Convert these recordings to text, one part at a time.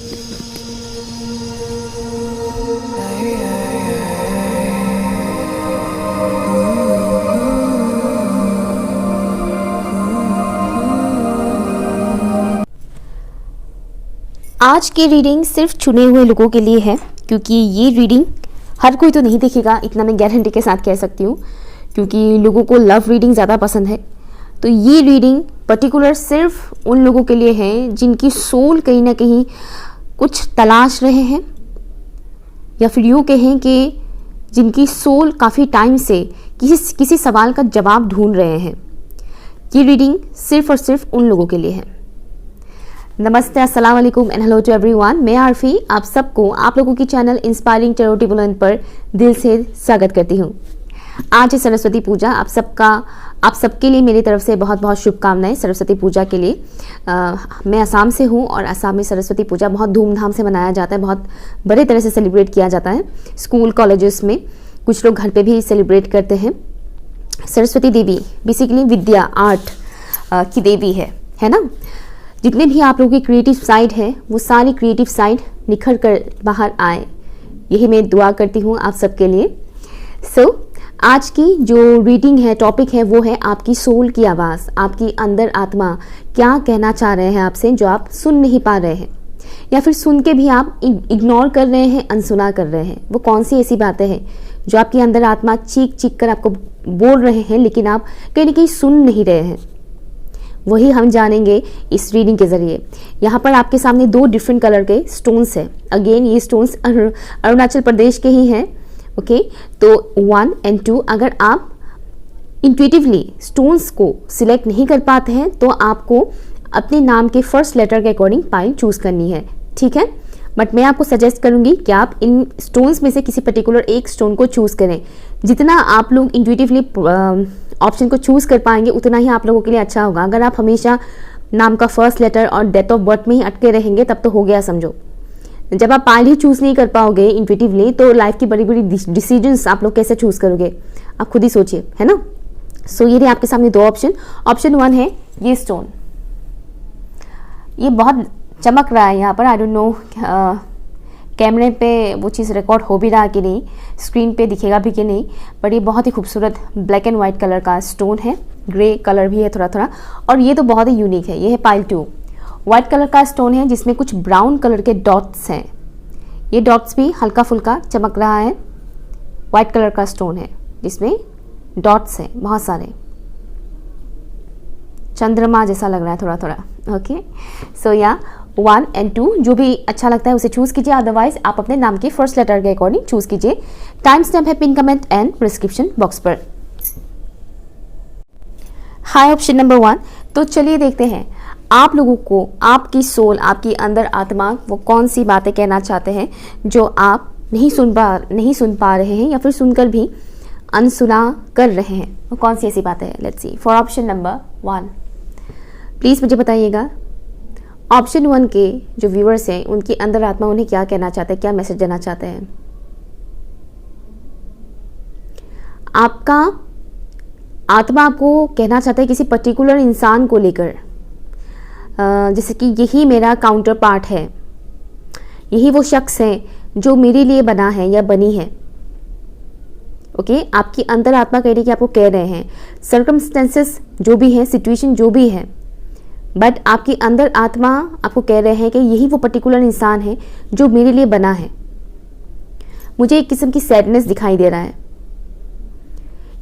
आज की रीडिंग सिर्फ चुने हुए लोगों के लिए है, क्योंकि ये रीडिंग हर कोई तो नहीं देखेगा, इतना मैं गारंटी के साथ कह सकती हूँ, क्योंकि लोगों को लव रीडिंग ज़्यादा पसंद है। तो ये रीडिंग पर्टिकुलर सिर्फ उन लोगों के लिए है जिनकी सोल कहीं ना कहीं कुछ तलाश रहे हैं, या फिर यूँ कहें कि जिनकी सोल काफ़ी टाइम से किसी सवाल का जवाब ढूंढ रहे हैं। ये रीडिंग सिर्फ और सिर्फ उन लोगों के लिए है। नमस्ते, अस्सलाम वालेकुम एंड हेलो टू एवरीवन। मैं आरफी आप सबको आप लोगों की चैनल इंस्पायरिंग टैरो बुलंद पर दिल से स्वागत करती हूँ। आज है सरस्वती पूजा। आप सबके लिए मेरी तरफ से बहुत बहुत शुभकामनाएं सरस्वती पूजा के लिए। मैं असम से हूँ और असम में सरस्वती पूजा बहुत धूमधाम से मनाया जाता है, बहुत बड़े तरह से सेलिब्रेट किया जाता है। स्कूल कॉलेजेस में कुछ लोग घर पे भी सेलिब्रेट करते हैं। सरस्वती देवी बेसिकली विद्या आर्ट की देवी है ना। जितने भी आप लोगों की क्रिएटिव साइड है वो सारी क्रिएटिव साइड निखर कर बाहर आए, यही मैं दुआ करती हूँ आप सबके लिए। आज की जो रीडिंग है, टॉपिक है, वो है आपकी सोल की आवाज़। आपकी अंदर आत्मा क्या कहना चाह रहे हैं आपसे, जो आप सुन नहीं पा रहे हैं, या फिर सुन के भी आप इग्नोर कर रहे हैं, अनसुना कर रहे हैं। वो कौन सी ऐसी बातें हैं जो आपकी अंदर आत्मा चीख चीख कर आपको बोल रहे हैं, लेकिन आप कहीं ना कहीं सुन नहीं रहे हैं। वही हम जानेंगे इस रीडिंग के जरिए। यहाँ पर आपके सामने दो डिफरेंट कलर के स्टोन्स हैं। अगेन ये स्टोन्स अरुणाचल प्रदेश के ही हैं। ओके, तो 1 और 2 अगर आप इंट्यूटिवली स्टोन्स को सिलेक्ट नहीं कर पाते हैं तो आपको अपने नाम के फर्स्ट लेटर के अकॉर्डिंग पाइल चूज करनी है, ठीक है। बट मैं आपको सजेस्ट करूंगी कि आप इन स्टोन्स में से किसी पर्टिकुलर एक स्टोन को चूज करें। जितना आप लोग इंट्यूटिवली ऑप्शन को चूज कर पाएंगे उतना ही आप लोगों के लिए अच्छा होगा। अगर आप हमेशा नाम का फर्स्ट लेटर और डेट ऑफ बर्थ में ही अटके रहेंगे तब तो हो गया समझो। जब आप पाइल ही चूज नहीं कर पाओगे इंट्यूटिवली तो लाइफ की बड़ी बड़ी डिसीजंस आप लोग कैसे चूज करोगे, आप खुद ही सोचिए, है ना। सो ये आपके सामने दो ऑप्शन। ऑप्शन 1 है ये स्टोन। ये बहुत चमक रहा है यहाँ पर। आई डोंट नो कैमरे पे वो चीज़ रिकॉर्ड हो भी रहा कि नहीं, स्क्रीन पे दिखेगा भी कि नहीं, बट ये बहुत ही खूबसूरत ब्लैक एंड वाइट कलर का स्टोन है। ग्रे कलर भी है थोड़ा थोड़ा, और ये तो बहुत ही यूनिक है। ये है पाइल 2। वाइट कलर का स्टोन है जिसमें कुछ ब्राउन कलर के डॉट्स हैं। ये डॉट्स भी हल्का फुल्का चमक रहा है। वाइट कलर का स्टोन है जिसमें डॉट्स हैं बहुत सारे, चंद्रमा जैसा लग रहा है थोड़ा थोड़ा। ओके, सो या 1 और 2 जो भी अच्छा लगता है उसे चूज कीजिए। अदरवाइज आप अपने नाम के फर्स्ट लेटर के अकॉर्डिंग चूज कीजिए। टाइम स्टैम्प है pin comment and description box पर। हाय ऑप्शन नंबर 1। तो चलिए देखते हैं आप लोगों को आपकी सोल, आपकी अंदर आत्मा वो कौन सी बातें कहना चाहते हैं जो आप नहीं सुन पा रहे हैं, या फिर सुनकर भी अनसुना कर रहे हैं। वो कौन सी ऐसी बातें हैं। Let's see for option number 1। Please मुझे बताइएगा ऑप्शन 1 के जो व्यूअर्स हैं उनकी अंदर आत्मा उन्हें क्या कहना चाहते हैं, क्या मैसेज देना चाहते हैं। आपका आत्मा आपको कहना चाहता है किसी पर्टिकुलर इंसान को लेकर, जैसे कि यही मेरा काउंटर पार्ट है, यही वो शख्स है जो मेरे लिए बना है या बनी है। ओके, आपकी अंतर आत्मा कह रही है कि आपको कह रहे हैं सर्कमस्टेंसेस जो भी है, सिचुएशन जो भी है, बट आपकी अंदर आत्मा आपको कह रहे हैं कि यही वो पर्टिकुलर इंसान है जो मेरे लिए बना है। मुझे एक किस्म की सैडनेस दिखाई दे रहा है।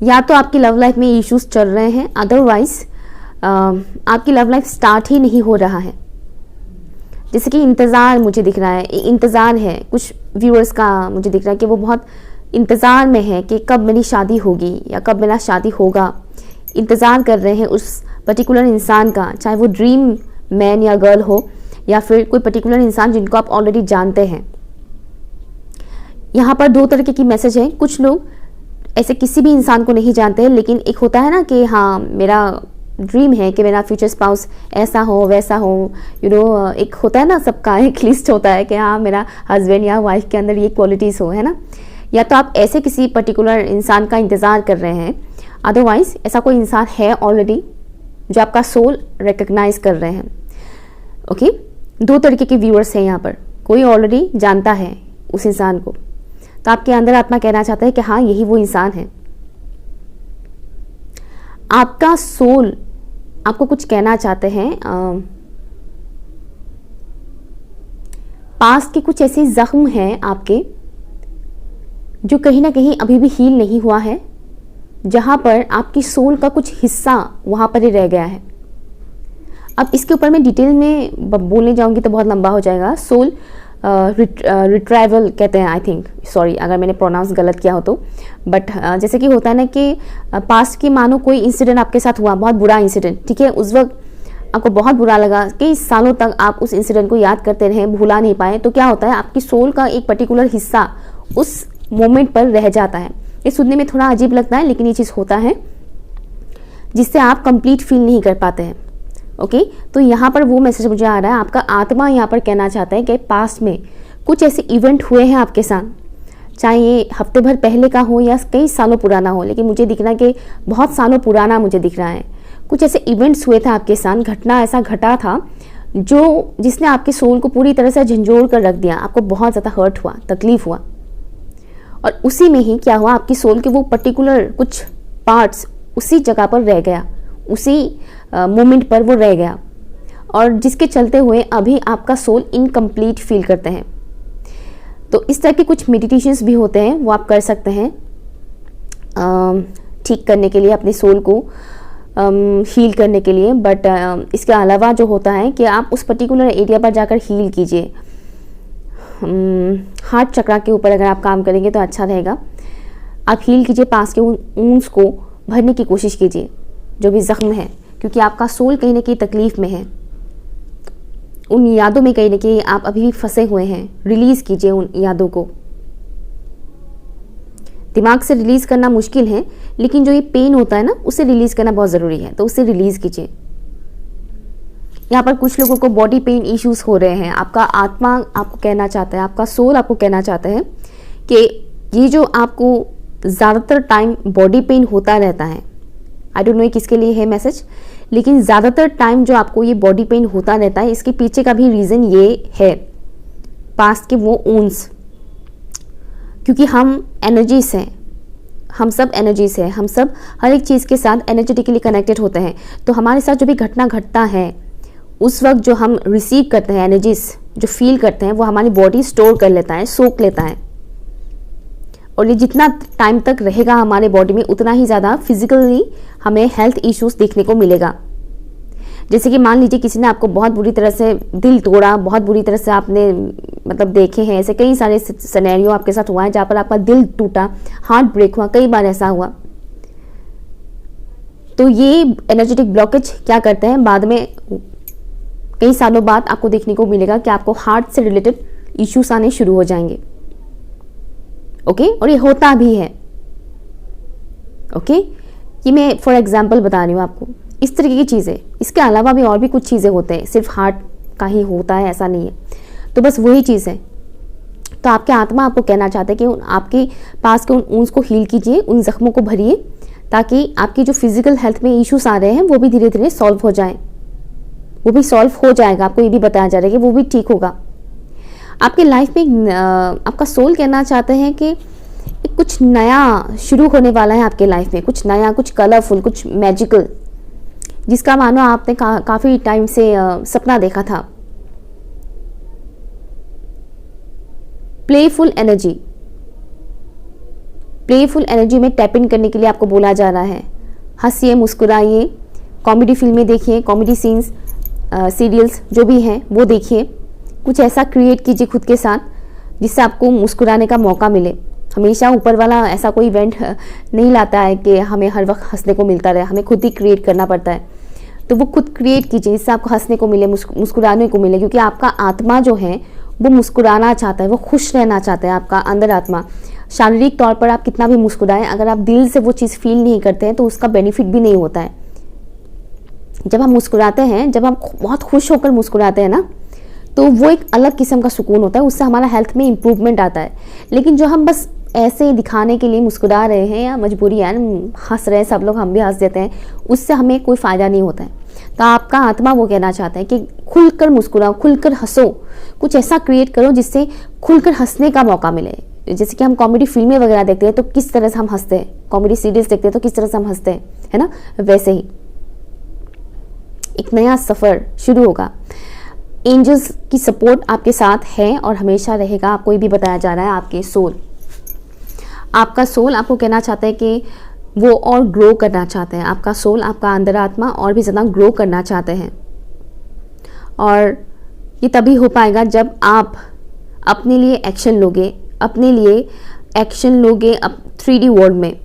या तो आपकी लव लाइफ में इश्यूज चल रहे हैं, अदरवाइज आपकी लव लाइफ स्टार्ट ही नहीं हो रहा है। जैसे कि इंतज़ार मुझे दिख रहा है, इंतज़ार है कुछ व्यूअर्स का। मुझे दिख रहा है कि वो बहुत इंतज़ार में है कि कब मेरी शादी होगी या कब मेरा शादी होगा। इंतज़ार कर रहे हैं उस पर्टिकुलर इंसान का, चाहे वो ड्रीम मैन या गर्ल हो, या फिर कोई पर्टिकुलर इंसान जिनको आप ऑलरेडी जानते हैं। यहाँ पर दो तरीके की मैसेज है। कुछ लोग ऐसे किसी भी इंसान को नहीं जानते हैं, लेकिन एक होता है ना कि हाँ मेरा ड्रीम है कि मेरा फ्यूचर स्पाउस ऐसा हो वैसा हो, एक होता है ना, सबका एक लिस्ट होता है कि हाँ मेरा हस्बैंड या वाइफ के अंदर ये क्वालिटीज़ हो, है ना। या तो आप ऐसे किसी पर्टिकुलर इंसान का इंतज़ार कर रहे हैं, अदरवाइज ऐसा कोई इंसान है ऑलरेडी जो आपका सोल रिकग्नाइज कर रहे हैं। ओके, दो तरीके के व्यूअर्स हैं यहाँ पर। कोई ऑलरेडी जानता है उस इंसान को, तो आपके अंदर आत्मा कहना चाहता है कि हाँ यही वो इंसान है। आपका सोल आपको कुछ कहना चाहते हैं। पास्ट के कुछ ऐसे जख्म हैं आपके जो कहीं ना कहीं अभी भी हील नहीं हुआ है, जहां पर आपकी सोल का कुछ हिस्सा वहां पर ही रह गया है। अब इसके ऊपर मैं डिटेल में बोलने जाऊंगी तो बहुत लंबा हो जाएगा। सोल रिट्राइवल कहते हैं, आई थिंक, सॉरी अगर मैंने प्रोनाउंस गलत किया हो तो, बट जैसे कि होता है ना कि पास्ट की मानो कोई इंसिडेंट आपके साथ हुआ, बहुत बुरा इंसिडेंट, ठीक है, उस वक्त आपको बहुत बुरा लगा, कई सालों तक आप उस इंसिडेंट को याद करते रहे, भुला नहीं पाए, तो क्या होता है आपकी सोल का एक पर्टिकुलर हिस्सा उस मोमेंट पर रह जाता है। ये सुनने में थोड़ा अजीब लगता है, लेकिन ये चीज़ होता है जिससे आप कंप्लीट फील नहीं कर पाते हैं। ओके, तो यहाँ पर वो मैसेज मुझे आ रहा है, आपका आत्मा यहाँ पर कहना चाहता है कि पास्ट में कुछ ऐसे इवेंट हुए हैं आपके साथ, चाहे ये हफ्ते भर पहले का हो या कई सालों पुराना हो, लेकिन मुझे दिख रहा है कि बहुत सालों पुराना मुझे दिख रहा है। कुछ ऐसे इवेंट्स हुए थे आपके साथ, घटना ऐसा घटा था जिसने आपके सोल को पूरी तरह से झंझोड़ कर रख दिया, आपको बहुत ज़्यादा हर्ट हुआ, तकलीफ हुआ, और उसी में ही क्या हुआ, आपकी सोल के वो पर्टिकुलर कुछ पार्ट्स उसी जगह पर रह गया, उसी मोमेंट पर वो रह गया, और जिसके चलते हुए अभी आपका सोल इनकम्प्लीट फील करते हैं। तो इस तरह के कुछ मेडिटेशंस भी होते हैं, वो आप कर सकते हैं ठीक करने के लिए, अपने सोल को हील करने के लिए। बट इसके अलावा जो होता है कि आप उस पर्टिकुलर एरिया पर जाकर हील कीजिए। हार्ट चक्रा के ऊपर अगर आप काम करेंगे तो अच्छा रहेगा। आप हील कीजिए, पास के ऊंस को भरने की कोशिश कीजिए, जो भी जख्म है, क्योंकि आपका सोल कहीं ना कहीं तकलीफ में है, उन यादों में कहीं ना कहीं आप अभी भी फंसे हुए हैं। रिलीज कीजिए उन यादों को। दिमाग से रिलीज करना मुश्किल है, लेकिन जो ये पेन होता है ना, उसे रिलीज करना बहुत ज़रूरी है, तो उसे रिलीज कीजिए। यहाँ पर कुछ लोगों को बॉडी पेन इश्यूज हो रहे हैं। आपका आत्मा आपको कहना चाहता है, आपका सोल आपको कहना चाहता है कि ये जो आपको ज़्यादातर टाइम बॉडी पेन होता रहता है, आई डोंट नो किसके लिए है मैसेज, लेकिन ज़्यादातर टाइम जो आपको ये बॉडी पेन होता रहता है, इसके पीछे का भी रीज़न ये है, पास्ट के वो ऊंस, क्योंकि हम एनर्जीज हैं, हम सब एनर्जीज हैं, हम सब हर एक चीज़ के साथ एनर्जेटिकली कनेक्टेड होते हैं। तो हमारे साथ जो भी घटना घटता है, उस वक्त जो हम रिसीव करते हैं, एनर्जीज जो फील करते हैं, वो हमारी बॉडी स्टोर कर लेता है, सोख लेता है, और ये जितना टाइम तक रहेगा हमारे बॉडी में, उतना ही ज़्यादा फिजिकली हमें हेल्थ इश्यूज देखने को मिलेगा। जैसे कि मान लीजिए किसी ने आपको बहुत बुरी तरह से दिल तोड़ा, बहुत बुरी तरह से आपने मतलब देखे हैं ऐसे कई सारे सिनेरियो आपके साथ हुआ है जहाँ पर आपका दिल टूटा, हार्ट ब्रेक हुआ, कई बार ऐसा हुआ। तो ये एनर्जेटिक ब्लॉकेज क्या करते हैं, बाद में कई सालों बाद आपको देखने को मिलेगा कि आपको हार्ट से रिलेटेड इश्यूज आने शुरू हो जाएंगे। ओके, और ये होता भी है। ओके, ये मैं फॉर एग्जांपल बता रही हूँ आपको, इस तरीके की चीज़ें। इसके अलावा भी और भी कुछ चीज़ें होते हैं, सिर्फ हार्ट का ही होता है ऐसा नहीं है। तो बस वही चीज़ है। तो आपके आत्मा आपको कहना चाहते हैं कि आपके पास के उन ऊंस को हील कीजिए, उन जख्मों को भरिए, ताकि आपकी जो फिजिकल हेल्थ में इश्यूज आ रहे हैं वो भी धीरे धीरे सॉल्व हो जाए। वो भी सॉल्व हो जाएगा, आपको ये भी बताया जा रहा है कि वो भी ठीक होगा। आपके लाइफ में आपका सोल कहना चाहते हैं कि कुछ नया शुरू होने वाला है आपके लाइफ में, कुछ नया, कुछ कलरफुल, कुछ मैजिकल, जिसका मानो आपने काफ़ी टाइम से सपना देखा था। प्लेफुल एनर्जी, प्लेफुल एनर्जी में टैप इन करने के लिए आपको बोला जा रहा है। हंसिए, मुस्कुराइए, कॉमेडी फिल्में देखिए, कॉमेडी सीन्स, सीरियल्स जो भी हैं वो देखिए, कुछ ऐसा क्रिएट कीजिए खुद के साथ जिससे आपको मुस्कुराने का मौका मिले। हमेशा ऊपर वाला ऐसा कोई इवेंट नहीं लाता है कि हमें हर वक्त हंसने को मिलता रहे, हमें खुद ही क्रिएट करना पड़ता है। तो वो खुद क्रिएट कीजिए जिससे आपको हंसने को मिले, मुस्कुराने को मिले, क्योंकि आपका आत्मा जो है वो मुस्कुराना चाहता है, वो खुश रहना चाहता है। आपका अंदर आत्मा, शारीरिक तौर पर आप कितना भी मुस्कुराएं, अगर आप दिल से वो चीज़ फील नहीं करते हैं तो उसका बेनिफिट भी नहीं होता है। जब हम मुस्कुराते हैं, जब हम बहुत खुश होकर मुस्कुराते हैं ना, तो वो एक अलग किस्म का सुकून होता है, उससे हमारा हेल्थ में इम्प्रूवमेंट आता है। लेकिन जो हम बस ऐसे दिखाने के लिए मुस्कुरा रहे हैं या मजबूरी है, हंस रहे हैं सब लोग, हम भी हंस देते हैं, उससे हमें कोई फ़ायदा नहीं होता है। तो आपका आत्मा वो कहना चाहता है कि खुलकर मुस्कुराओ, खुलकर हंसो, कुछ ऐसा क्रिएट करो जिससे खुलकर हंसने का मौका मिले। जैसे कि हम कॉमेडी फिल्में वगैरह देखते हैं तो किस तरह से हम हंसते हैं, कॉमेडी सीरीज देखते हैं तो किस तरह से हम हंसते हैं, है ना, वैसे ही एक नया सफ़र शुरू होगा। एंजल्स की सपोर्ट आपके साथ है और हमेशा रहेगा। आपको ये भी बताया जा रहा है आपके सोल, आपका सोल आपको कहना चाहता है कि वो और ग्रो करना चाहते हैं। आपका सोल, आपका अंदर आत्मा और भी ज़्यादा ग्रो करना चाहते हैं। और ये तभी हो पाएगा जब आप अपने लिए एक्शन लोगे, अपने लिए एक्शन लोगे 3D वर्ल्ड में,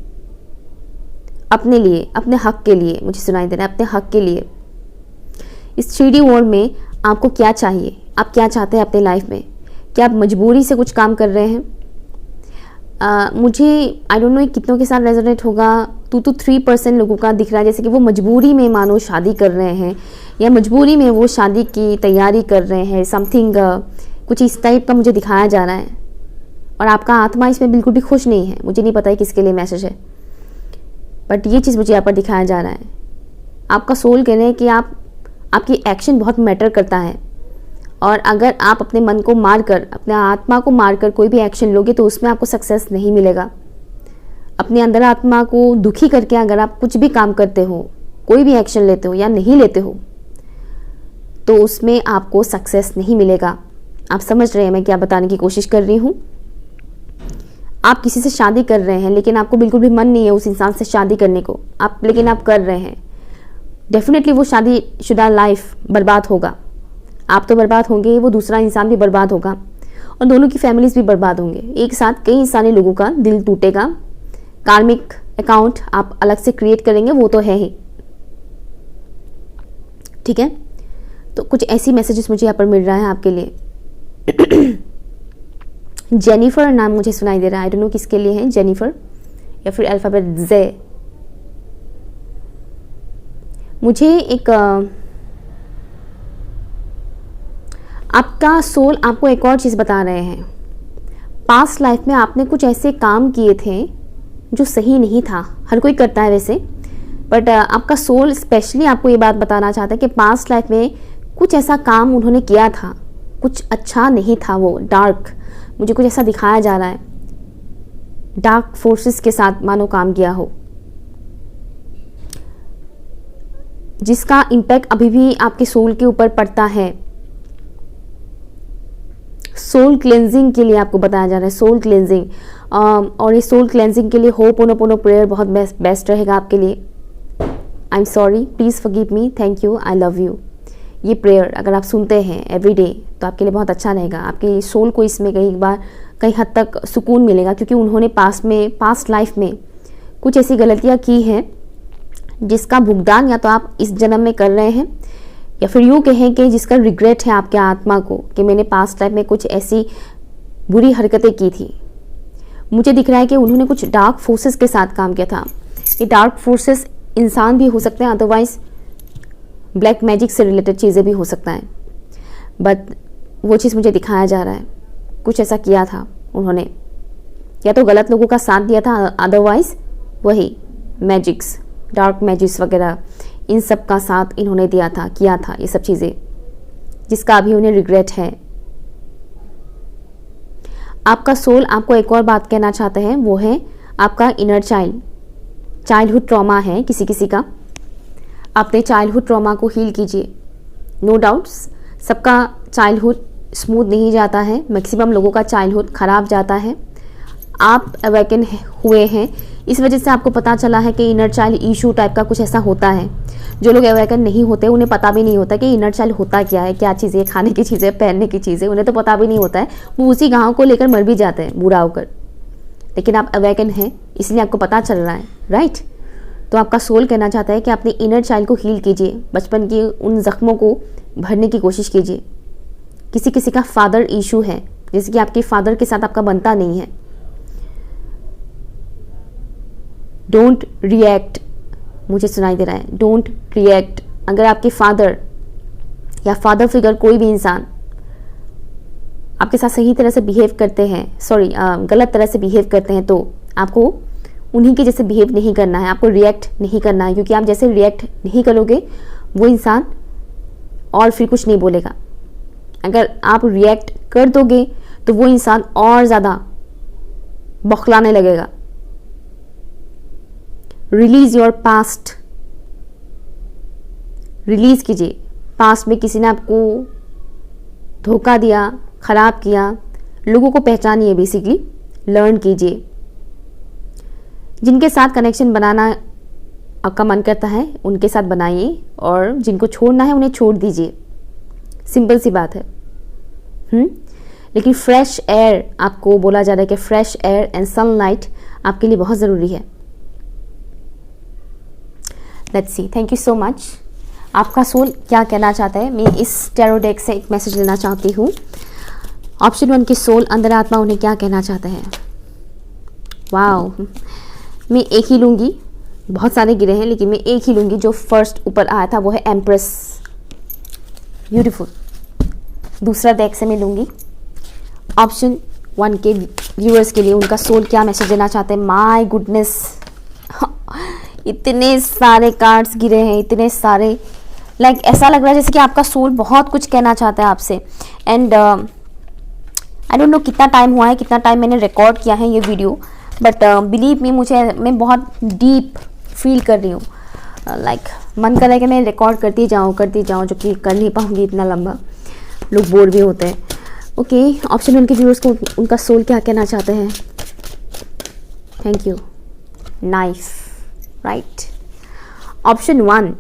अपने लिए, अपने हक के लिए। मुझे सुनाई दे रहा है, अपने हक के लिए। इस 3D वर्ल्ड में आपको क्या चाहिए, आप क्या चाहते हैं अपने लाइफ में? क्या आप मजबूरी से कुछ काम कर रहे हैं? मुझे आई डोंट नो कितनों के साथ रेजोनेट होगा, 2 to 3% लोगों का दिख रहा है जैसे कि वो मजबूरी में मानो शादी कर रहे हैं, या मजबूरी में वो शादी की तैयारी कर रहे हैं, समथिंग कुछ इस टाइप का मुझे दिखाया जा रहा है। और आपका आत्मा इसमें बिल्कुल भी खुश नहीं है। मुझे नहीं पता है किसके लिए मैसेज है, बट ये चीज़ मुझे यहाँ पर दिखाया जा रहा है। आपका सोल कह रहे हैं कि आपकी एक्शन बहुत मैटर करता है, और अगर आप अपने मन को मारकर, अपने आत्मा को मारकर कोई भी एक्शन लोगे तो उसमें आपको सक्सेस नहीं मिलेगा। अपने अंदर आत्मा को दुखी करके अगर आप कुछ भी काम करते हो, कोई भी एक्शन लेते हो या नहीं लेते हो, तो उसमें आपको सक्सेस नहीं मिलेगा। आप समझ रहे हैं मैं क्या बताने की कोशिश कर रही हूँ? आप किसी से शादी कर रहे हैं लेकिन आपको बिल्कुल भी मन नहीं है उस इंसान से शादी करने को, लेकिन आप कर रहे हैं। डेफिनेटली वो शादीशुदा लाइफ बर्बाद होगा। आप तो बर्बाद होंगे, वो दूसरा इंसान भी बर्बाद होगा, और दोनों की फैमिलीज भी बर्बाद होंगे। एक साथ कई सारे लोगों का दिल टूटेगा। कार्मिक अकाउंट आप अलग से क्रिएट करेंगे, वो तो है ही। ठीक है, तो कुछ ऐसी मैसेजेस मुझे यहाँ पर मिल रहा है आपके लिए। जेनिफर नाम मुझे सुनाई दे रहा है, आई डोंट नो किसके लिए है, जेनिफर या फिर अल्फाबेट जे। मुझे एक आपका सोल आपको एक और चीज़ बता रहे हैं। पास्ट लाइफ में आपने कुछ ऐसे काम किए थे जो सही नहीं था। हर कोई करता है वैसे, बट आपका सोल स्पेशली आपको ये बात बताना चाहता है कि पास्ट लाइफ में कुछ ऐसा काम उन्होंने किया था, कुछ अच्छा नहीं था, वो डार्क, मुझे कुछ ऐसा दिखाया जा रहा है। डार्क फोर्सेस के साथ मानो काम किया हो, जिसका इम्पैक्ट अभी भी आपके सोल के ऊपर पड़ता है। सोल क्लेंजिंग के लिए आपको बताया जा रहा है, सोल क्लेंजिंग। और ये सोल क्लेंजिंग के लिए होपोनोपोनो प्रेयर बहुत बेस्ट रहेगा आपके लिए। I am sorry, please forgive me, thank you, I love you. ये प्रेयर अगर आप सुनते हैं एवरीडे तो आपके लिए बहुत अच्छा रहेगा। आपके सोल को इसमें कई हद तक सुकून मिलेगा, क्योंकि उन्होंने पास्ट लाइफ में कुछ ऐसी गलतियाँ की हैं जिसका भुगतान या तो आप इस जन्म में कर रहे हैं, या फिर यूँ कहें कि जिसका रिग्रेट है आपके आत्मा को कि मैंने पास्ट लाइफ में कुछ ऐसी बुरी हरकतें की थी। मुझे दिख रहा है कि उन्होंने कुछ डार्क फोर्सेस के साथ काम किया था। ये डार्क फोर्सेस इंसान भी हो सकते हैं, अदरवाइज ब्लैक मैजिक से रिलेटेड चीज़ें भी हो सकता है, बट वो चीज़ मुझे दिखाया जा रहा है। कुछ ऐसा किया था उन्होंने, या तो गलत लोगों का साथ दिया था, अदरवाइज वही मैजिक्स, डार्क मैजिक्स वगैरह, इन सब का साथ इन्होंने किया था ये सब चीज़ें, जिसका अभी उन्हें रिग्रेट है। आपका सोल आपको एक और बात कहना चाहता है, वो है आपका इनर चाइल्डहुड ट्रॉमा है किसी किसी का। अपने चाइल्डहुड ट्रॉमा को हील कीजिए। नो डाउट्स सबका चाइल्डहुड स्मूथ नहीं जाता है, मैक्सिमम लोगों का चाइल्डहुड खराब जाता है। आप अवेकन हुए हैं, इस वजह से आपको पता चला है कि इनर चाइल्ड इशू टाइप का कुछ ऐसा होता है। जो लोग अवेकन नहीं होते उन्हें पता भी नहीं होता कि इनर चाइल्ड होता क्या है, क्या चीज़ें, खाने की चीज़ें, पहनने की चीज़ें, उन्हें तो पता भी नहीं होता है। वो उसी गाँव को लेकर मर भी जाते हैं बूढ़ा होकर, लेकिन आप अवेकन हैं इसलिए आपको पता चल रहा है, राइट। तो आपका सोल कहना चाहता है कि अपने इनर चाइल्ड को हील कीजिए, बचपन के उन जख्मों को भरने की कोशिश कीजिए। किसी किसी का फादर इशू है, जैसे कि आपके फादर के साथ आपका बनता नहीं है। डोंट रिएक्ट, मुझे सुनाई दे रहा है, डोंट रिएक्ट। अगर आपके फादर या फादर फिगर कोई भी इंसान आपके साथ सही तरह से बिहेव करते हैं, गलत तरह से बिहेव करते हैं, तो आपको उन्हीं के जैसे बिहेव नहीं करना है, आपको रिएक्ट नहीं करना है, क्योंकि आप जैसे रिएक्ट नहीं करोगे वो इंसान और फिर कुछ नहीं बोलेगा। अगर आप रिएक्ट कर दोगे तो वो इंसान और ज़्यादा बौखलाने लगेगा। रिलीज योर पास्ट, रिलीज कीजिए। पास्ट में किसी ने आपको धोखा दिया, खराब किया, लोगों को पहचानिए, बेसिकली लर्न कीजिए। जिनके साथ कनेक्शन बनाना आपका मन करता है उनके साथ बनाइए, और जिनको छोड़ना है उन्हें छोड़ दीजिए। सिंपल सी बात है। लेकिन फ्रेश एयर, आपको बोला जा रहा है कि फ्रेश एयर एंड सनलाइट आपके लिए बहुत ज़रूरी है। Let's see. Thank you so much. आपका सोल क्या कहना चाहता है, मैं इस टैरो डेक से एक मैसेज लेना चाहती हूँ। ऑप्शन 1 के सोल, अंदर आत्मा उन्हें क्या कहना चाहते हैं। वाओ, मैं एक ही लूँगी, बहुत सारे गिरे हैं लेकिन मैं एक ही लूँगी। जो फर्स्ट ऊपर आया था वो है एम्प्रेस, ब्यूटीफुल। दूसरा डेक से मैं लूँगी ऑप्शन 1 के व्यूअर्स के लिए, उनका सोल क्या मैसेज देना चाहते हैं। माय गुडनेस, इतने सारे कार्ड्स गिरे हैं, इतने सारे, लाइक ऐसा लग रहा है जैसे कि आपका सोल बहुत कुछ कहना चाहता है आपसे। एंड आई डोंट नो कितना टाइम हुआ है, कितना टाइम मैंने रिकॉर्ड किया है ये वीडियो, बट बिलीव मी, मैं बहुत डीप फील कर रही हूँ। लाइक मन कर रहा है कि मैं रिकॉर्ड करती जाऊँ, जो कि कर नहीं पाऊँगी इतना लंबा, लोग बोर भी होते हैं। ओके, ऑप्शन 1 के व्यूअर्स को उनका सोल क्या कहना चाहते हैं। Thank you. Nice, right. Option 1,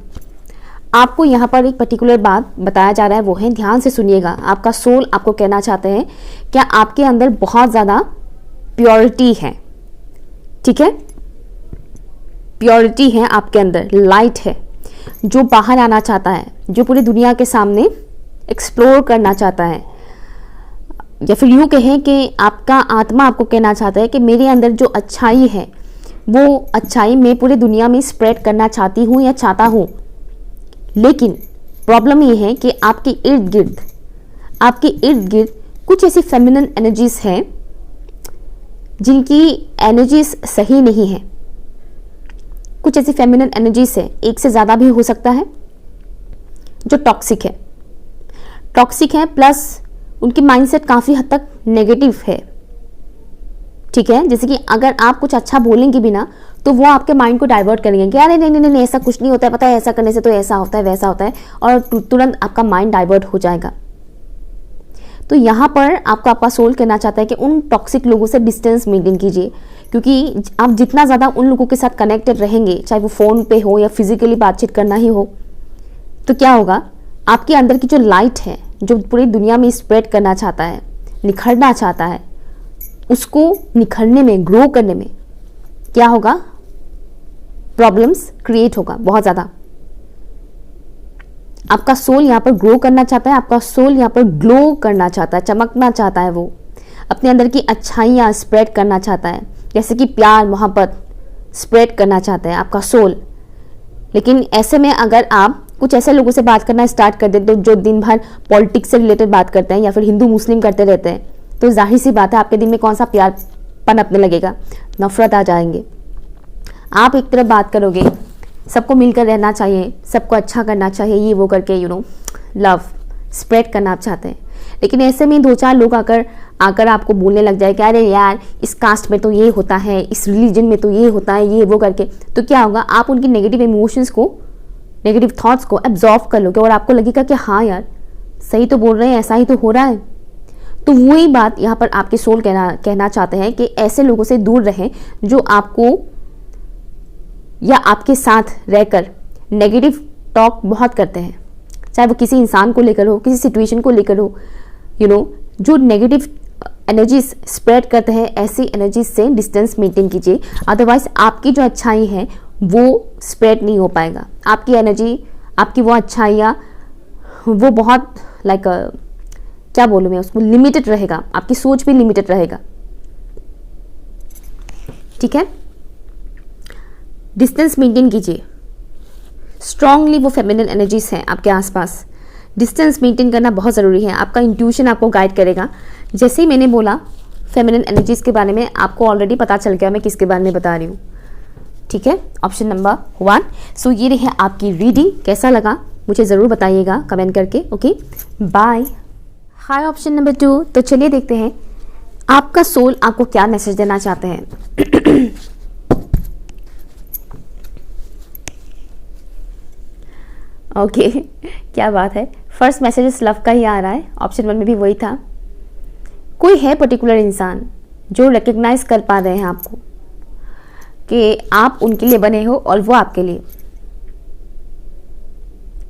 आपको यहाँ पर एक पर्टिकुलर बात बताया जा रहा है, वो है, ध्यान से सुनिएगा। आपका सोल आपको कहना चाहते हैं क्या आपके अंदर बहुत ज़्यादा प्योरिटी है। ठीक है, प्योरिटी है आपके अंदर, लाइट है जो बाहर आना चाहता है, जो पूरी दुनिया के सामने एक्सप्लोर करना चाहता है। या फिर यूँ कहें कि आपका आत्मा आपको कहना चाहता है कि मेरे अंदर जो अच्छाई है वो अच्छाई मैं पूरी दुनिया में स्प्रेड करना चाहती हूँ या चाहता हूँ। लेकिन प्रॉब्लम ये है कि आपके इर्द गिर्द कुछ ऐसी फेमिनिन एनर्जीज हैं जिनकी एनर्जीज सही नहीं है। कुछ ऐसी फेमिनिन एनर्जीज है, एक से ज़्यादा भी हो सकता है, जो टॉक्सिक है, प्लस उनकी माइंडसेट काफ़ी हद तक नेगेटिव है। ठीक है, जैसे कि अगर आप कुछ अच्छा बोलेंगे भी ना तो वो आपके माइंड को डाइवर्ट करेंगे कि अरे नहीं ऐसा कुछ नहीं होता है, पता है ऐसा करने से तो ऐसा होता है, वैसा होता है, और तुरंत आपका माइंड डाइवर्ट हो जाएगा। तो यहाँ पर आपका सोल कहना चाहता है कि उन टॉक्सिक लोगों से डिस्टेंस मेंटेन कीजिए, क्योंकि आप जितना ज़्यादा उन लोगों के साथ कनेक्टेड रहेंगे, चाहे वो फ़ोन पे हो या फिजिकली बातचीत करना ही हो, तो क्या होगा, आपके अंदर की जो लाइट है, जो पूरी दुनिया में स्प्रेड करना चाहता है, निखरना चाहता है, उसको निखरने में, ग्रो करने में क्या होगा, प्रॉब्लम्स क्रिएट होगा बहुत ज़्यादा। आपका सोल यहाँ पर ग्रो करना चाहता है, आपका सोल यहाँ पर ग्लो करना चाहता है, चमकना चाहता है, वो अपने अंदर की अच्छाइयाँ स्प्रेड करना चाहता है, जैसे कि प्यार मोहब्बत स्प्रेड करना चाहता है आपका सोल। लेकिन ऐसे में अगर आप कुछ ऐसे लोगों से बात करना स्टार्ट कर देते जो दिन भर पॉलिटिक्स से रिलेटेड बात करते हैं या फिर हिंदू मुस्लिम करते रहते हैं, तो जाहिर सी बात है आपके दिल में कौन सा प्यार पनपने लगेगा, नफरत आ जाएंगे। आप एक तरफ बात करोगे, सबको मिलकर रहना चाहिए, सबको अच्छा करना चाहिए, ये वो करके लव स्प्रेड करना आप चाहते हैं। लेकिन ऐसे में 2-4 लोग आकर आपको बोलने लग जाए कि अरे यार इस कास्ट में तो ये होता है, इस रिलीजन में तो ये होता है, ये वो करके, तो क्या होगा, आप उनकी नेगेटिव इमोशंस को, नेगेटिव थॉट्स को एब्जॉर्व कर लोगे और आपको लगेगा कि हाँ यार सही तो बोल रहे हैं, ऐसा ही तो हो रहा है। तो वही बात यहाँ पर आपके सोल कहना चाहते हैं कि ऐसे लोगों से दूर रहें जो आपको या आपके साथ रहकर नेगेटिव टॉक बहुत करते हैं, चाहे वो किसी इंसान को लेकर हो, किसी सिचुएशन को लेकर हो, जो नेगेटिव एनर्जीज स्प्रेड करते हैं, ऐसी एनर्जीज से डिस्टेंस मेंटेन कीजिए। अदरवाइज आपकी जो अच्छाई है वो स्प्रेड नहीं हो पाएगा। आपकी एनर्जी, आपकी वो अच्छाइयाँ, वो बहुत क्या बोलूँ मैं उसको, लिमिटेड रहेगा, आपकी सोच भी लिमिटेड रहेगा। ठीक है, डिस्टेंस मेंटेन कीजिए। स्ट्रांगली वो फेमिनिन एनर्जीज हैं आपके आसपास, डिस्टेंस मेंटेन करना बहुत ज़रूरी है। आपका इंट्यूशन आपको गाइड करेगा। जैसे ही मैंने बोला फेमिनिन एनर्जीज के बारे में, आपको ऑलरेडी पता चल गया मैं किसके बारे में बता रही हूँ। ठीक है, ऑप्शन नंबर 1। सो ये रही है आपकी रीडिंग। कैसा लगा मुझे ज़रूर बताइएगा कमेंट करके। Okay, bye. Hi option number 2, तो चलिए देखते हैं आपका सोल आपको क्या मैसेज देना चाहते हैं। ओके क्या बात है, फर्स्ट मैसेज लव का ही आ रहा है, ऑप्शन 1 में भी वही था। कोई है पर्टिकुलर इंसान जो रिकग्नाइज कर पा रहे हैं आपको कि आप उनके लिए बने हो और वो आपके लिए।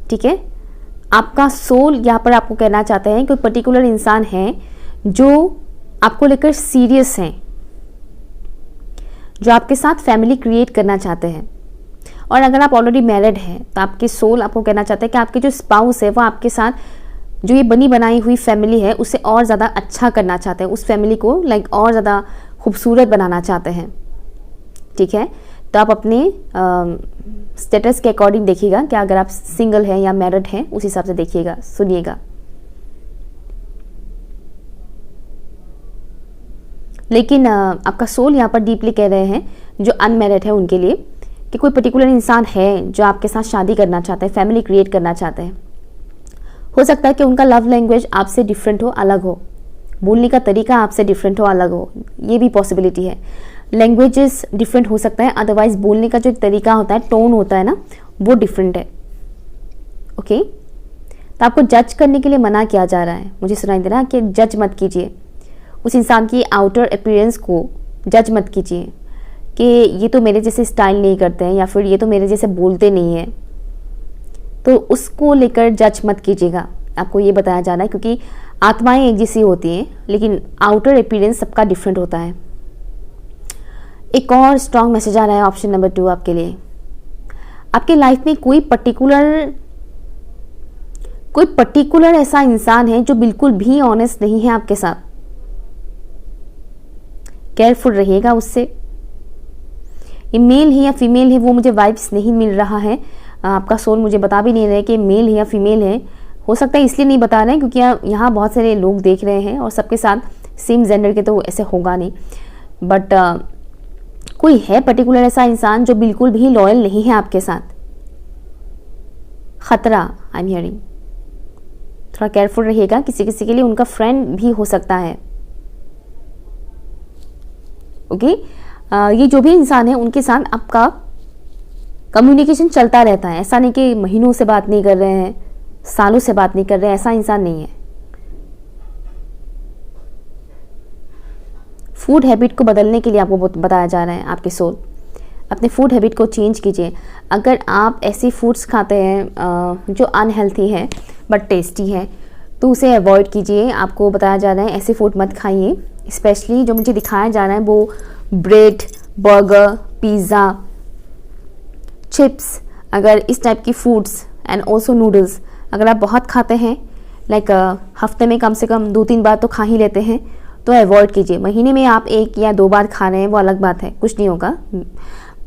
ठीक है, आपका सोल यहाँ पर आपको कहना चाहते हैं कोई पर्टिकुलर इंसान है जो आपको लेकर सीरियस हैं, जो आपके साथ फैमिली क्रिएट करना चाहते हैं। और अगर आप ऑलरेडी मैरिड हैं तो आपके सोल आपको कहना चाहते हैं कि आपके जो स्पाउस है वो आपके साथ जो ये बनी बनाई हुई फैमिली है उसे और ज़्यादा अच्छा करना चाहते हैं, उस फैमिली को लाइक और ज़्यादा खूबसूरत बनाना चाहते हैं। ठीक है, तो आप अपने स्टेटस के अकॉर्डिंग देखिएगा कि अगर आप सिंगल हैं या मैरिड हैं उस हिसाब से देखिएगा, सुनिएगा। लेकिन आपका सोल यहाँ पर डीपली कह रहे हैं जो अनमैरिड है उनके लिए कि कोई पर्टिकुलर इंसान है जो आपके साथ शादी करना चाहते हैं, फैमिली क्रिएट करना चाहते हैं। हो सकता है कि उनका लव लैंग्वेज आपसे डिफरेंट हो, अलग हो, बोलने का तरीका आपसे डिफरेंट हो, अलग हो, ये भी पॉसिबिलिटी है। लैंग्वेजेस डिफरेंट हो सकता है, अदरवाइज बोलने का जो तरीका होता है, टोन होता है ना, वो डिफरेंट है। ओके, तो आपको जज करने के लिए मना किया जा रहा है, मुझे सुनाई दे रहा है कि जज मत कीजिए उस इंसान की आउटर अपीयरेंस को, जज मत कीजिए कि ये तो मेरे जैसे स्टाइल नहीं करते हैं या फिर ये तो मेरे जैसे बोलते नहीं है, तो उसको लेकर जज मत कीजिएगा। आपको ये बताया जा रहा है क्योंकि आत्माएं एक जैसी होती हैं लेकिन आउटर अपीयरेंस सबका डिफरेंट होता है। एक और स्ट्रॉन्ग मैसेज आ रहा है ऑप्शन नंबर 2 आपके लिए। आपके लाइफ में कोई पर्टिकुलर ऐसा इंसान है जो बिल्कुल भी ऑनेस्ट नहीं है आपके साथ। केयरफुल रहिएगा उससे। ये मेल है या फीमेल है वो मुझे वाइब्स नहीं मिल रहा है, आपका सोल मुझे बता भी नहीं रहे कि मेल है या फीमेल है। हो सकता है इसलिए नहीं बता रहे हैं क्योंकि यहाँ बहुत सारे लोग देख रहे हैं और सबके साथ सेम जेंडर के तो ऐसे होगा नहीं, बट कोई है पर्टिकुलर ऐसा इंसान जो बिल्कुल भी लॉयल नहीं है आपके साथ। खतरा आई एम हियरिंग, थोड़ा केयरफुल रहिएगा। किसी किसी के लिए उनका फ्रेंड भी हो सकता है। ओके, ये जो भी इंसान है उनके साथ आपका कम्युनिकेशन चलता रहता है, ऐसा नहीं कि महीनों से बात नहीं कर रहे हैं, सालों से बात नहीं कर रहे हैं, ऐसा इंसान नहीं है। फूड हैबिट को बदलने के लिए आपको बताया जा रहा है आपके सोल, अपने फूड हैबिट को चेंज कीजिए। अगर आप ऐसी फूड्स खाते हैं जो अनहेल्थी है बट टेस्टी है तो उसे अवॉइड कीजिए। आपको बताया जा रहा है ऐसे फूड मत खाइए। स्पेशली जो मुझे दिखाया जा रहा है वो ब्रेड, बर्गर, पिज़्ज़ा, चिप्स, अगर इस टाइप की फूड्स एंड ऑल्सो नूडल्स अगर आप बहुत खाते हैं, लाइक हफ्ते में कम से कम 2-3 बार तो खा ही लेते हैं, तो अवॉइड कीजिए। महीने में आप 1 या 2 बार खा रहे हैं वो अलग बात है, कुछ नहीं होगा,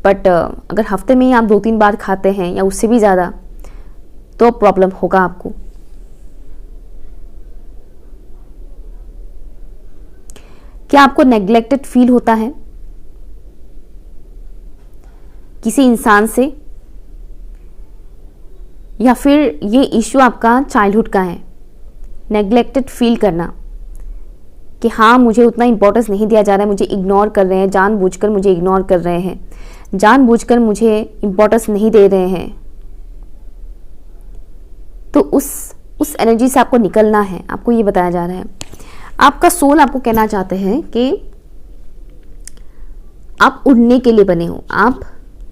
बट अगर हफ्ते में आप 2-3 बार खाते हैं या उससे भी ज़्यादा तो प्रॉब्लम होगा आपको। क्या आपको नेग्लेक्टेड फील होता है किसी इंसान से, या फिर ये इश्यू आपका चाइल्डहुड का है, नेग्लेक्टेड फील करना कि हाँ मुझे उतना इम्पोर्टेंस नहीं दिया जा रहा है, मुझे इग्नोर कर रहे हैं, जानबूझकर मुझे इग्नोर कर रहे हैं, जानबूझकर मुझे इम्पोर्टेंस नहीं दे रहे हैं, तो उस एनर्जी से आपको निकलना है। आपको ये बताया जा रहा है। आपका सोल आपको कहना चाहते हैं कि आप उड़ने के लिए बने हो, आप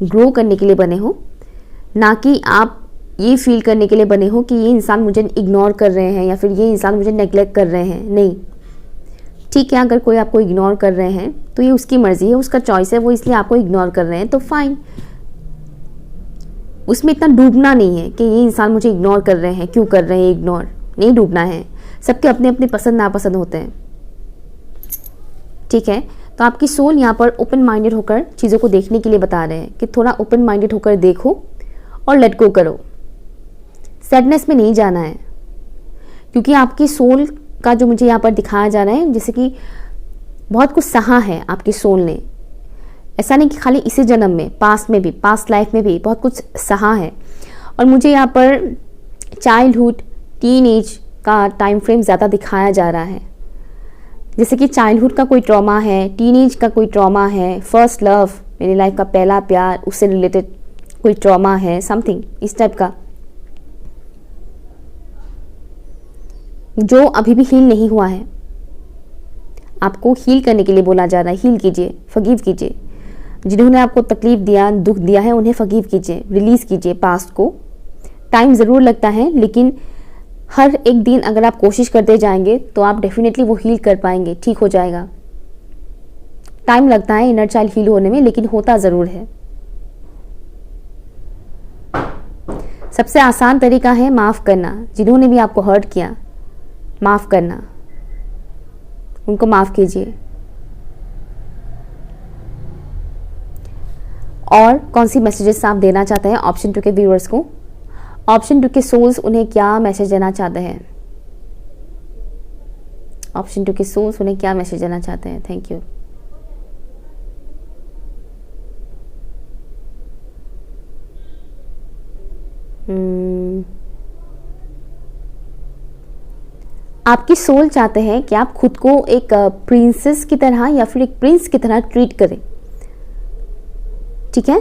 ग्रो करने के लिए बने हो, ना कि आप ये फील करने के लिए बने हो कि ये इंसान मुझे इग्नोर कर रहे हैं या फिर ये इंसान मुझे नेग्लेक्ट कर रहे हैं। नहीं, ठीक है, अगर कोई आपको इग्नोर कर रहे हैं तो ये उसकी मर्जी है, उसका चॉइस है, वो इसलिए आपको इग्नोर कर रहे हैं तो फाइन। उसमें इतना डूबना नहीं है कि ये इंसान मुझे इग्नोर कर रहे हैं, क्यों कर रहे हैं इग्नोर, नहीं डूबना है। सबके अपने अपने पसंद नापसंद होते हैं। ठीक है, तो आपकी सोल यहाँ पर ओपन माइंडेड होकर चीज़ों को देखने के लिए बता रहे हैं कि थोड़ा ओपन माइंडेड होकर देखो और लेट गो करो। सैडनेस में नहीं जाना है, क्योंकि आपकी सोल का जो मुझे यहाँ पर दिखाया जा रहा है जैसे कि बहुत कुछ सहा है आपकी सोल ने। ऐसा नहीं कि खाली इसी जन्म में, पास्ट में भी, पास्ट लाइफ में भी बहुत कुछ सहा है। और मुझे यहाँ पर चाइल्डहुड, टीनेज का टाइम फ्रेम ज़्यादा दिखाया जा रहा है। जैसे कि चाइल्डहुड का कोई ट्रॉमा है, टीनेज का कोई ट्रॉमा है, फर्स्ट लव, मेरी लाइफ का पहला प्यार, उससे रिलेटेड कोई ट्रॉमा है, समथिंग इस टाइप का, जो अभी भी हील नहीं हुआ है। आपको हील करने के लिए बोला जा रहा है, हील कीजिए, फॉरगिव कीजिए। जिन्होंने आपको तकलीफ दिया, दुख दिया है, उन्हें फॉरगिव कीजिए, रिलीज कीजिए पास्ट को। टाइम ज़रूर लगता है, लेकिन हर एक दिन अगर आप कोशिश करते जाएंगे तो आप डेफिनेटली वो हील कर पाएंगे, ठीक हो जाएगा। टाइम लगता है इनर चाइल्ड हील होने में, लेकिन होता ज़रूर है। सबसे आसान तरीका है माफ़ करना। जिन्होंने भी आपको हर्ट किया, माफ़ करना, उनको माफ़ कीजिए। और कौन सी मैसेजेस आप देना चाहते हैं ऑप्शन 2 के व्यूअर्स को? ऑप्शन 2 के सोल्स उन्हें क्या मैसेज देना चाहते हैं? ऑप्शन 2 के सोल्स उन्हें क्या मैसेज देना चाहते हैं? Thank you. आपकी सोल चाहते हैं कि आप खुद को एक प्रिंसेस की तरह या फिर एक प्रिंस की तरह ट्रीट करें, ठीक है?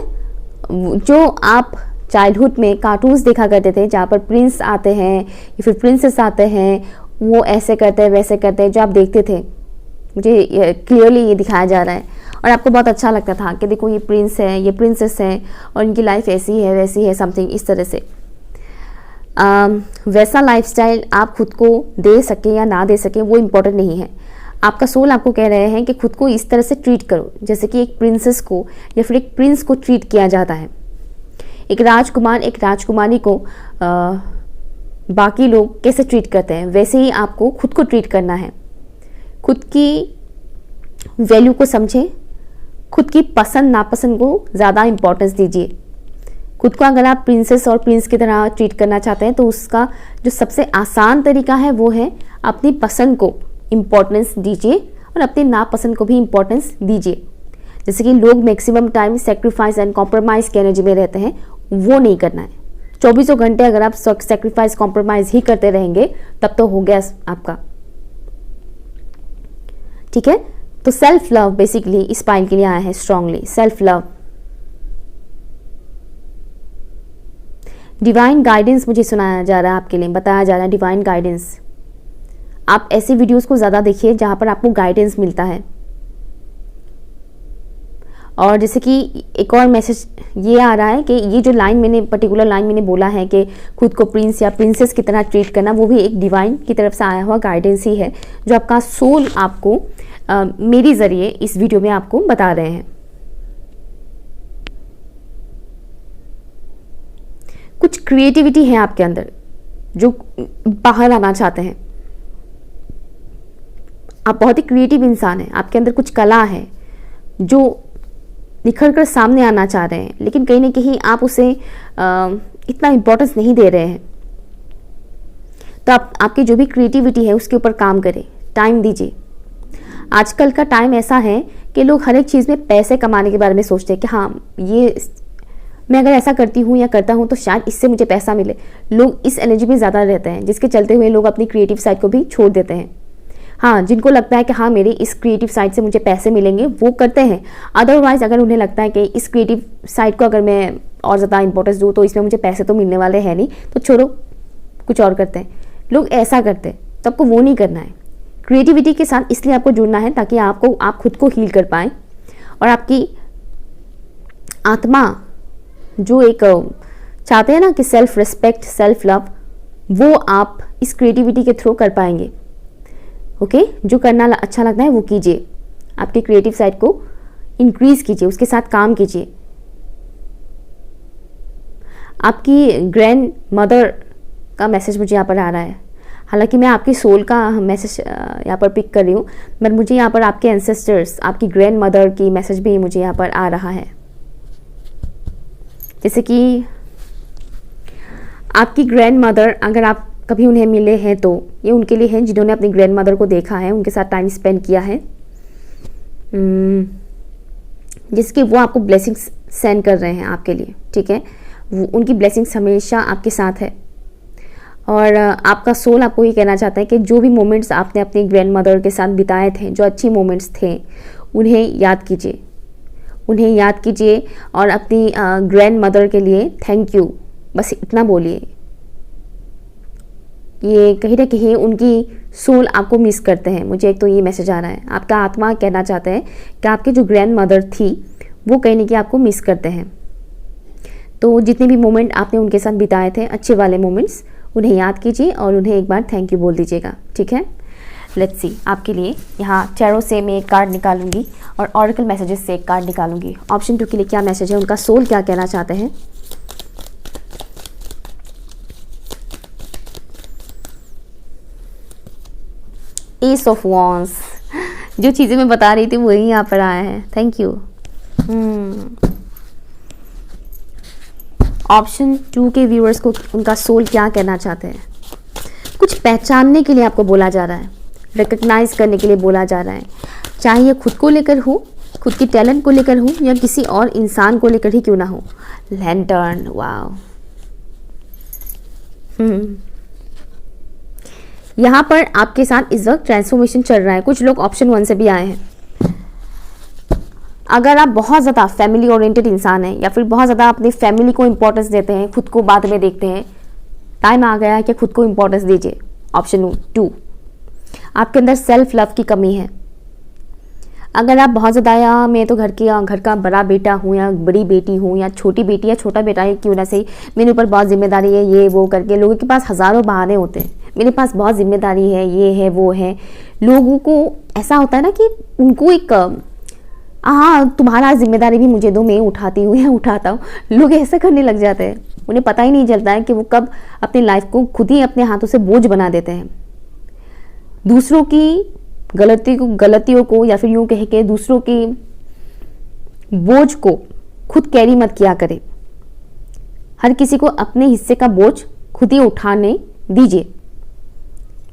जो आप चाइल्डहुड में कार्टून्स देखा करते थे जहाँ पर प्रिंस आते हैं या फिर प्रिंसेस आते हैं, वो ऐसे करते हैं वैसे करते हैं, जो आप देखते थे, मुझे क्लियरली ये दिखाया जा रहा है और आपको बहुत अच्छा लगता था कि देखो ये प्रिंस है, ये प्रिंसेस है और इनकी लाइफ ऐसी है वैसी है, समथिंग इस तरह से। वैसा लाइफस्टाइल आप खुद को दे सकें या ना दे सकें वो इम्पोर्टेंट नहीं है। आपका सोल आपको कह रहे हैं कि खुद को इस तरह से ट्रीट करो जैसे कि एक प्रिंसेस को या फिर एक प्रिंस को ट्रीट किया जाता है। एक राजकुमार, एक राजकुमारी को बाकी लोग कैसे ट्रीट करते हैं, वैसे ही आपको खुद को ट्रीट करना है। खुद की वैल्यू को समझें, खुद की पसंद नापसंद को ज़्यादा इम्पोर्टेंस दीजिए। खुद को अगर आप प्रिंसेस और प्रिंस की तरह ट्रीट करना चाहते हैं तो उसका जो सबसे आसान तरीका है वो है अपनी पसंद को इम्पोर्टेंस दीजिए और अपनी नापसंद को भी इम्पोर्टेंस दीजिए। जैसे कि लोग maximum time sacrifice and compromise की एनर्जी में रहते हैं, वो नहीं करना है। 24 घंटे अगर आप सेक्रीफाइस कॉम्प्रोमाइज़ ही करते रहेंगे तब तो हो गया आपका, ठीक है? तो सेल्फ लव बेसिकली इस पाइल के लिए आया है strongly, self love. Divine guidance मुझे सुनाया जा रहा है आपके लिए, बताया जा रहा है डिवाइन गाइडेंस। आप ऐसी वीडियोस को ज़्यादा देखिए जहाँ पर आपको गाइडेंस मिलता है। और जैसे कि एक और मैसेज ये आ रहा है कि ये जो लाइन मैंने पर्टिकुलर लाइन मैंने बोला है कि खुद को प्रिंस या प्रिंसेस की तरह ट्रीट करना, वो भी एक डिवाइन की तरफ से आया हुआ गाइडेंस ही है जो आपका सोल आपको मेरे ज़रिए इस वीडियो में आपको बता रहे हैं। कुछ क्रिएटिविटी है आपके अंदर जो बाहर आना चाहते हैं। आप बहुत ही क्रिएटिव इंसान हैं, आपके अंदर कुछ कला है जो निखर कर सामने आना चाह रहे हैं, लेकिन कहीं ना कहीं आप उसे इतना इम्पोर्टेंस नहीं दे रहे हैं। तो आपकी जो भी क्रिएटिविटी है उसके ऊपर काम करें, टाइम दीजिए। आजकल का टाइम ऐसा है कि लोग हर एक चीज़ में पैसे कमाने के बारे में सोचते हैं कि हाँ ये मैं अगर ऐसा करती हूँ या करता हूँ तो शायद इससे मुझे पैसा मिले। लोग इस एनर्जी में ज़्यादा रहते हैं, जिसके चलते हुए लोग अपनी क्रिएटिव साइड को भी छोड़ देते हैं। हाँ, जिनको लगता है कि हाँ मेरी इस क्रिएटिव साइड से मुझे पैसे मिलेंगे वो करते हैं। अदरवाइज अगर उन्हें लगता है कि इस क्रिएटिव साइड को अगर मैं और ज़्यादा इंपॉर्टेंस दूँ तो इसमें मुझे पैसे तो मिलने वाले हैं नहीं, तो छोड़ो कुछ और करते हैं। लोग ऐसा करते हैं, तो आपको वो नहीं करना है। क्रिएटिविटी के साथ इसलिए आपको जुड़ना है ताकि आप खुद को हील कर पाएँ और आपकी आत्मा जो एक चाहते हैं ना कि सेल्फ रिस्पेक्ट, सेल्फ लव, वो आप इस क्रिएटिविटी के थ्रू कर पाएंगे। ओके, जो करना अच्छा लगता है वो कीजिए, आपकी क्रिएटिव साइड को इंक्रीज कीजिए, उसके साथ काम कीजिए। आपकी ग्रैंड मदर का मैसेज मुझे यहाँ पर आ रहा है। हालांकि मैं आपकी सोल का मैसेज यहाँ पर पिक कर रही हूँ, बट मुझे यहाँ पर आपके एंसेस्टर्स, आपकी ग्रैंड मदर की मैसेज भी मुझे यहाँ पर आ रहा है। जैसे कि आपकी ग्रैंड मदर, अगर आप कभी उन्हें मिले हैं तो ये उनके लिए है जिन्होंने अपनी ग्रैंड मदर को देखा है, उनके साथ टाइम स्पेंड किया है, जिसकी वो आपको ब्लेसिंग्स सेंड कर रहे हैं आपके लिए, ठीक है? वो उनकी ब्लेसिंग्स हमेशा आपके साथ है। और आपका सोल आपको ये कहना चाहता है कि जो भी मोमेंट्स आपने अपनी ग्रैंड मदर के साथ बिताए थे, जो अच्छी मोमेंट्स थे, उन्हें याद कीजिए, उन्हें याद कीजिए और अपनी ग्रैंड मदर के लिए थैंक यू, बस इतना बोलिए। ये कहीं ना कहीं उनकी सोल आपको मिस करते हैं। मुझे एक तो ये मैसेज आ रहा है, आपका आत्मा कहना चाहता है कि आपकी जो ग्रैंड मदर थी वो कहीं ना कहीं आपको मिस करते हैं। तो जितने भी मोमेंट आपने उनके साथ बिताए थे, अच्छे वाले मोमेंट्स, उन्हें याद कीजिए और उन्हें एक बार थैंक यू बोल दीजिएगा, ठीक है। लेट्स सी, आपके लिए यहाँ टैरो से मैं एक कार्ड निकालूंगी और ऑरेकल मैसेजेस से एक कार्ड निकालूंगी। ऑप्शन 2 के लिए क्या मैसेज है, उनका सोल क्या कहना चाहते हैं। एस ऑफ वॉन्स, जो चीज़ें मैं बता रही थी वही यहाँ पर आया है, थैंक यू। ऑप्शन 2 के व्यूअर्स को उनका सोल क्या कहना चाहते हैं। कुछ पहचानने के लिए आपको बोला जा रहा है, रिकग्नाइज करने के लिए बोला जा रहा है, चाहे ये खुद को लेकर हो, खुद की टैलेंट को लेकर हो या किसी और इंसान को लेकर ही क्यों ना हो। Lantern, wow. यहाँ पर आपके साथ इस वक्त ट्रांसफॉर्मेशन चल रहा है। कुछ लोग ऑप्शन 1 से भी आए हैं। अगर आप बहुत ज़्यादा फैमिली ओरिएंटेड इंसान हैं या फिर बहुत ज़्यादा अपनी फैमिली को इंपॉर्टेंस देते हैं, खुद को बाद में देखते हैं, टाइम आ गया है कि खुद को इंपॉर्टेंस दीजिए। ऑप्शन 2, आपके अंदर सेल्फ लव की कमी है। अगर आप बहुत ज़्यादा, या मैं तो घर का बड़ा बेटा हूँ या बड़ी बेटी हूँ या छोटी बेटी या छोटा बेटा है, क्यों ना सही, मेरे ऊपर बहुत जिम्मेदारी है, ये वो करके लोगों के पास हज़ारों बहाने होते हैं, मेरे पास बहुत जिम्मेदारी है, ये है वो है। लोगों को ऐसा होता है ना कि उनको एक, हाँ तुम्हारा जिम्मेदारी भी मुझे दो, मैं उठाती हूँ या उठाता हूँ, लोग ऐसा करने लग जाते हैं। उन्हें पता ही नहीं चलता है कि वो कब अपनी लाइफ को खुद ही अपने हाथों से बोझ बना देते हैं। दूसरों की गलतियों को या फिर यूं कह के दूसरों की बोझ को खुद कैरी मत किया करें। हर किसी को अपने हिस्से का बोझ खुद ही उठाने दीजिए,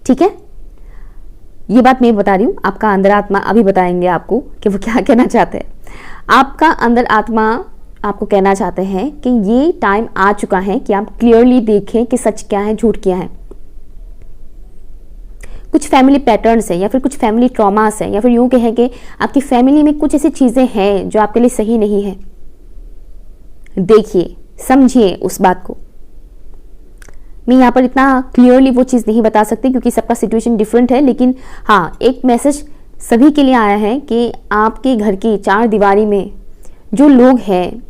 ठीक है। ये बात मैं बता रही हूँ, आपका अंदर आत्मा अभी बताएंगे आपको कि वो क्या कहना चाहते हैं। आपका अंदर आत्मा आपको कहना चाहते हैं कि ये टाइम आ चुका है कि आप क्लियरली देखें कि सच क्या है, झूठ क्या है। कुछ फैमिली पैटर्न्स है या फिर कुछ फैमिली ट्रॉमास है या फिर यूं कहें कि आपकी फैमिली में कुछ ऐसी चीजें हैं जो आपके लिए सही नहीं है। देखिए, समझिए उस बात को। मैं यहाँ पर इतना क्लियरली वो चीज़ नहीं बता सकती क्योंकि सबका सिचुएशन डिफरेंट है, लेकिन हाँ, एक मैसेज सभी के लिए आया है कि आपके घर की 4 दीवारी में जो लोग हैं,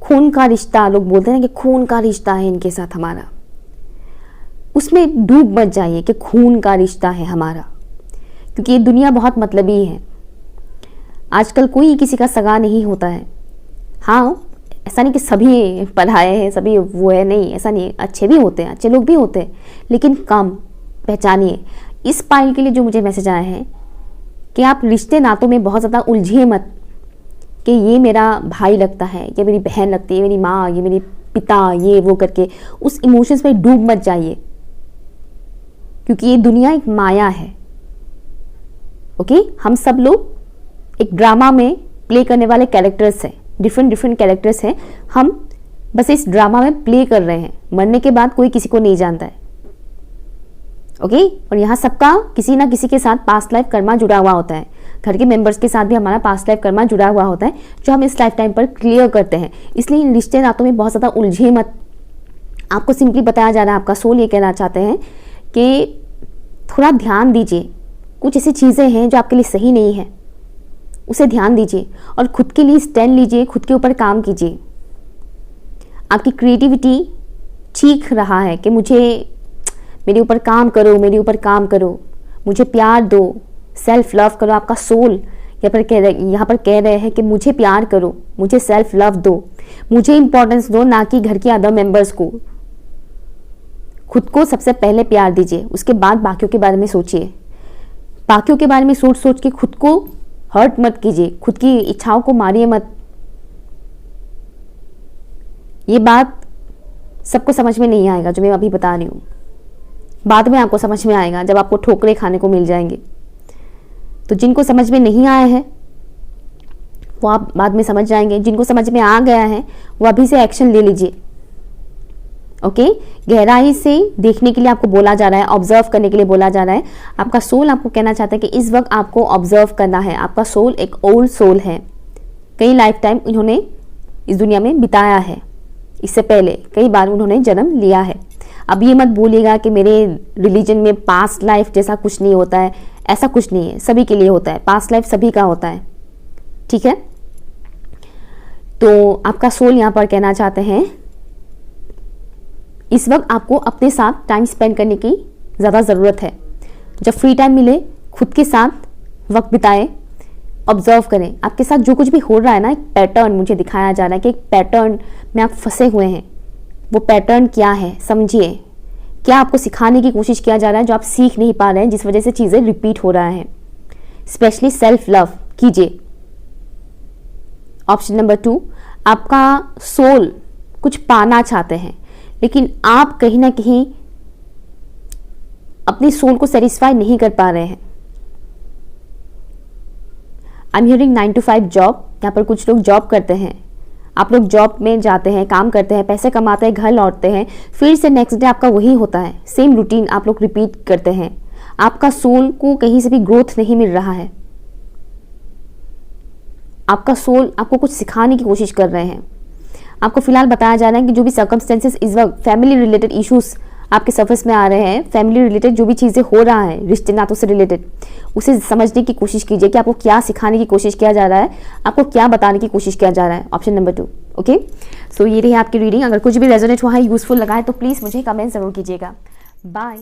खून का रिश्ता, लोग बोलते हैं कि खून का रिश्ता है इनके साथ हमारा, उसमें डूब मत जाइए कि खून का रिश्ता है हमारा, क्योंकि ये दुनिया बहुत मतलबी है। आजकल कोई किसी का सगा नहीं होता है। हाँ, ऐसा नहीं कि सभी पढ़ाए हैं, सभी वो है, नहीं, ऐसा नहीं। अच्छे भी होते हैं, अच्छे लोग भी होते हैं, लेकिन कम। पहचानिए। इस पाइल के लिए जो मुझे मैसेज आया है कि आप रिश्ते नातों में बहुत ज़्यादा उलझिए मत कि ये मेरा भाई लगता है, ये मेरी बहन लगती है, मेरी माँ, ये मेरे पिता, ये वो करके उस इमोशंस में डूब मत जाइए, क्योंकि ये दुनिया एक माया है। ओके, हम सब लोग एक ड्रामा में प्ले करने वाले कैरेक्टर्स हैं, डिफरेंट कैरेक्टर्स हैं। हम बस इस ड्रामा में प्ले कर रहे हैं। मरने के बाद कोई किसी को नहीं जानता है। ओके, और यहाँ सबका किसी ना किसी के साथ पास्ट लाइफ कर्मा जुड़ा हुआ होता है। घर के मेंबर्स के साथ भी हमारा पास्ट लाइफ कर्मा जुड़ा हुआ होता है, जो हम इस लाइफ टाइम पर क्लियर करते हैं। इसलिए इन रिश्ते नातों में बहुत ज़्यादा उलझे मत। आपको सिंपली बताया जा रहा है, आपका सोल ये कहना चाहते हैं कि थोड़ा ध्यान दीजिए। कुछ ऐसी चीज़ें हैं जो आपके लिए सही नहीं है, उसे ध्यान दीजिए और खुद के लिए स्टैंड लीजिए, खुद के ऊपर काम कीजिए। आपकी क्रिएटिविटी चीख रहा है कि मुझे, मेरे ऊपर काम करो, मेरे ऊपर काम करो, मुझे प्यार दो, सेल्फ लव करो। आपका सोल यहाँ पर कह रहे हैं कि मुझे प्यार करो, मुझे सेल्फ लव दो, मुझे इंपॉर्टेंस दो, ना कि घर के अदर मेंबर्स को। खुद को सबसे पहले प्यार दीजिए, उसके बाद बाकियों के बारे में सोचिए। बाकियों के बारे में सोच के खुद को हर्ट मत कीजिए, खुद की इच्छाओं को मारिए मत। ये बात सबको समझ में नहीं आएगा जो मैं अभी बता रही हूँ, बाद में आपको समझ में आएगा जब आपको ठोकरे खाने को मिल जाएंगे। तो जिनको समझ में नहीं आया है वो आप बाद में समझ जाएंगे, जिनको समझ में आ गया है वो अभी से एक्शन ले लीजिए। ओके गहराई से देखने के लिए आपको बोला जा रहा है, ऑब्जर्व करने के लिए बोला जा रहा है। आपका सोल आपको कहना चाहता है कि इस वक्त आपको ऑब्जर्व करना है। आपका सोल एक ओल्ड सोल है, कई लाइफ टाइम इन्होंने इस दुनिया में बिताया है, इससे पहले कई बार उन्होंने जन्म लिया है। अब ये मत भूलिएगा कि मेरे रिलीजन में पास्ट लाइफ जैसा कुछ नहीं होता है, ऐसा कुछ नहीं है, सभी के लिए होता है, पास्ट लाइफ सभी का होता है, ठीक है। तो आपका सोल यहाँ पर कहना चाहते हैं इस वक्त आपको अपने साथ टाइम स्पेंड करने की ज़्यादा ज़रूरत है। जब फ्री टाइम मिले खुद के साथ वक्त बिताएं, ऑब्जर्व करें आपके साथ जो कुछ भी हो रहा है ना, एक पैटर्न मुझे दिखाया जा रहा है कि एक पैटर्न में आप फंसे हुए हैं। वो पैटर्न क्या है समझिए, क्या आपको सिखाने की कोशिश किया जा रहा है जो आप सीख नहीं पा रहे हैं, जिस वजह से चीज़ें रिपीट हो रहा है। स्पेशली सेल्फ लव कीजिए। ऑप्शन नंबर 2, आपका सोल कुछ पाना चाहते हैं लेकिन आप कहीं ना कहीं अपनी सोल को सेटिस्फाई नहीं कर पा रहे हैं। I am hearing 9 to 5 job. यहाँ पर कुछ लोग जॉब करते हैं, आप लोग जॉब में जाते हैं, काम करते हैं, पैसे कमाते हैं, घर लौटते हैं, फिर से नेक्स्ट डे आपका वही होता है, सेम रूटीन आप लोग रिपीट करते हैं। आपका सोल को कहीं से भी ग्रोथ नहीं मिल रहा है। आपका सोल आपको कुछ सिखाने की कोशिश कर रहे हैं। आपको फिलहाल बताया जा रहा है कि जो भी सर्कमस्टेंसेस इस वक्त फैमिली रिलेटेड इश्यूज आपके सर्फेस में आ रहे हैं, फैमिली रिलेटेड जो भी चीज़ें हो रहा है, रिश्ते नातों से रिलेटेड, उसे समझने की कोशिश कीजिए कि आपको क्या सिखाने की कोशिश किया जा रहा है, आपको क्या बताने की कोशिश किया जा रहा है। Option number 2। ओके, सो ये रही आपकी रीडिंग। अगर कुछ भी रेजोनेट हुआ है, यूजफुल लगा है तो प्लीज़ मुझे कमेंट ज़रूर कीजिएगा। बाय।